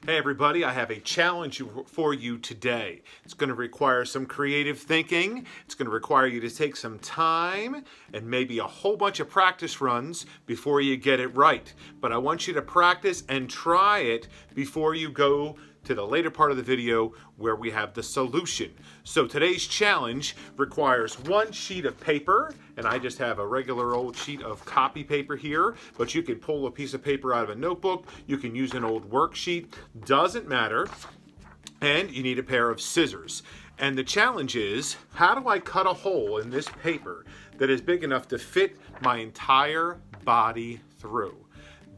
Hey everybody, I have a challenge for you today. It's going to require some creative thinking. It's going to require you to take some time and maybe a whole bunch of practice runs before you get it right. But I want you to practice and try it before you go to the later part of the video where we have the solution. So today's challenge requires one sheet of paper, and I just have a regular old sheet of copy paper here, but you can pull a piece of paper out of a notebook, you can use an old worksheet, doesn't matter, and you need a pair of scissors. And the challenge is, how do I cut a hole in this paper that is big enough to fit my entire body through?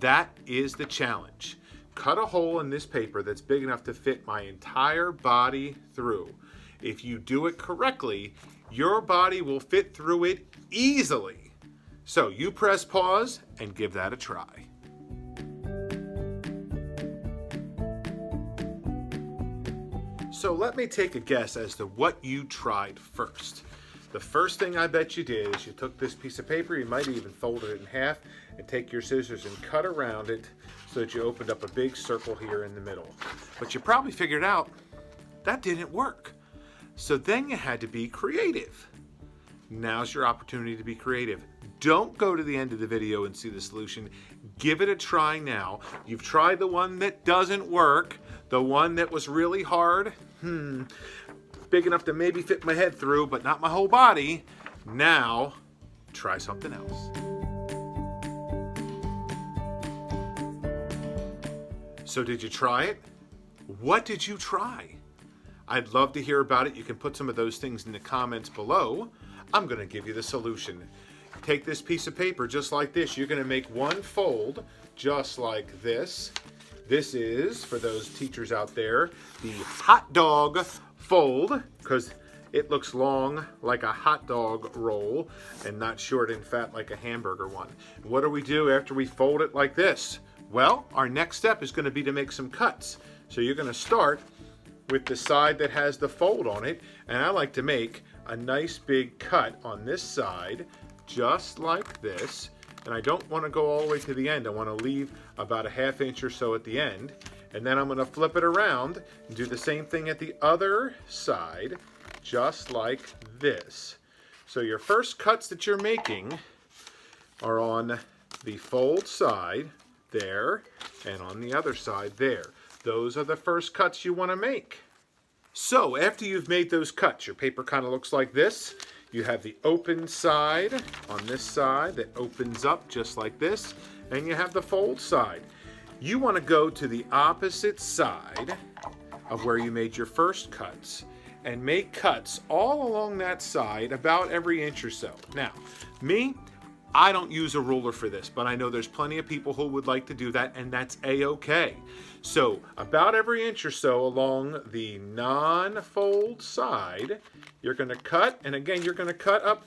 That is the challenge. Cut a hole in this paper that's big enough to fit my entire body through. If you do it correctly, your body will fit through it easily. So you press pause and give that a try. So let me take a guess as to what you tried first. The first thing I bet you did is you took this piece of paper, you might even fold it in half, and take your scissors and cut around it so that you opened up a big circle here in the middle. But you probably figured out that didn't work. So then you had to be creative. Now's your opportunity to be creative. Don't go to the end of the video and see the solution. Give it a try now. You've tried the one that doesn't work, the one that was really hard. Big enough to maybe fit my head through, but not my whole body. Now, try something else. So did you try it? What did you try? I'd love to hear about it. You can put some of those things in the comments below. I'm going to give you the solution. Take this piece of paper just like this. You're going to make one fold just like this. This is, for those teachers out there, the hot dog fold, because it looks long like a hot dog roll and not short and fat like a hamburger one. What do we do after we fold it like this? Well, our next step is going to be to make some cuts. So you're going to start with the side that has the fold on it, and I like to make a nice big cut on this side just like this. And I don't want to go all the way to the end. I want to leave about a ½ inch or so at the end. And then I'm going to flip it around and do the same thing at the other side, just like this. So your first cuts that you're making are on the fold side there and on the other side there. Those are the first cuts you want to make. So after you've made those cuts, your paper kind of looks like this. You have the open side on this side that opens up just like this, and you have the fold side. You want to go to the opposite side of where you made your first cuts and make cuts all along that side about every inch or so. Now, me, I don't use a ruler for this, but I know there's plenty of people who would like to do that, and that's a-okay. So about every inch or so along the non-fold side, you're going to cut, and again, you're going to cut up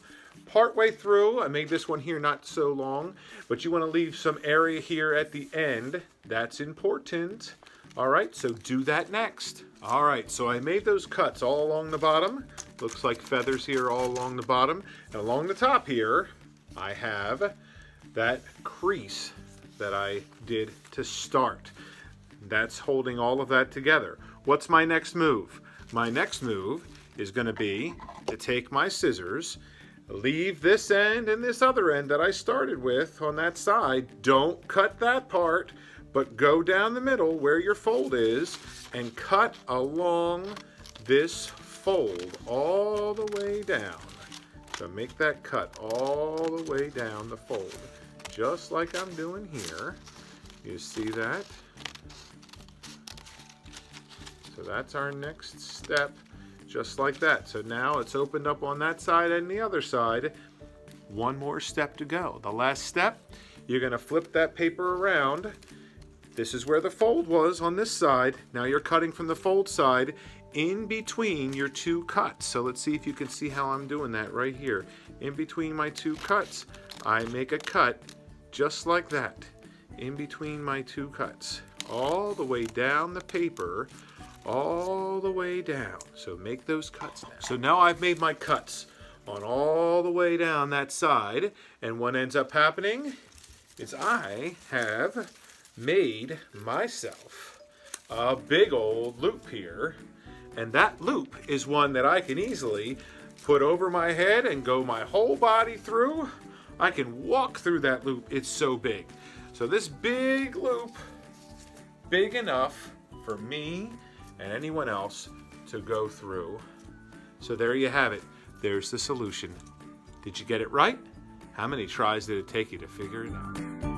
partway through. I made this one here not so long, but you want to leave some area here at the end. That's important. All right, so do that next. All right, so I made those cuts all along the bottom. Looks like feathers here all along the bottom. And along the top here, I have that crease that I did to start. That's holding all of that together. What's my next move? My next move is going to be to take my scissors, leave this end and this other end that I started with on that side. Don't cut that part, but go down the middle where your fold is and cut along this fold all the way down. So make that cut all the way down the fold, just like I'm doing here. You see that? So that's our next step, just like that. So now it's opened up on that side and the other side. One more step to go. The last step, you're going to flip that paper around. This is where the fold was on this side. Now you're cutting from the fold side in between your two cuts. So let's see if you can see how I'm doing that right here. In between my two cuts, I make a cut just like that. In between my two cuts, all the way down the paper, all the way down. So make those cuts now. So now I've made my cuts on all the way down that side, and what ends up happening is I have made myself a big old loop here. And that loop is one that I can easily put over my head and go my whole body through. I can walk through that loop. It's so big. So this big loop, big enough for me and anyone else to go through. So there you have it. There's the solution. Did you get it right? How many tries did it take you to figure it out?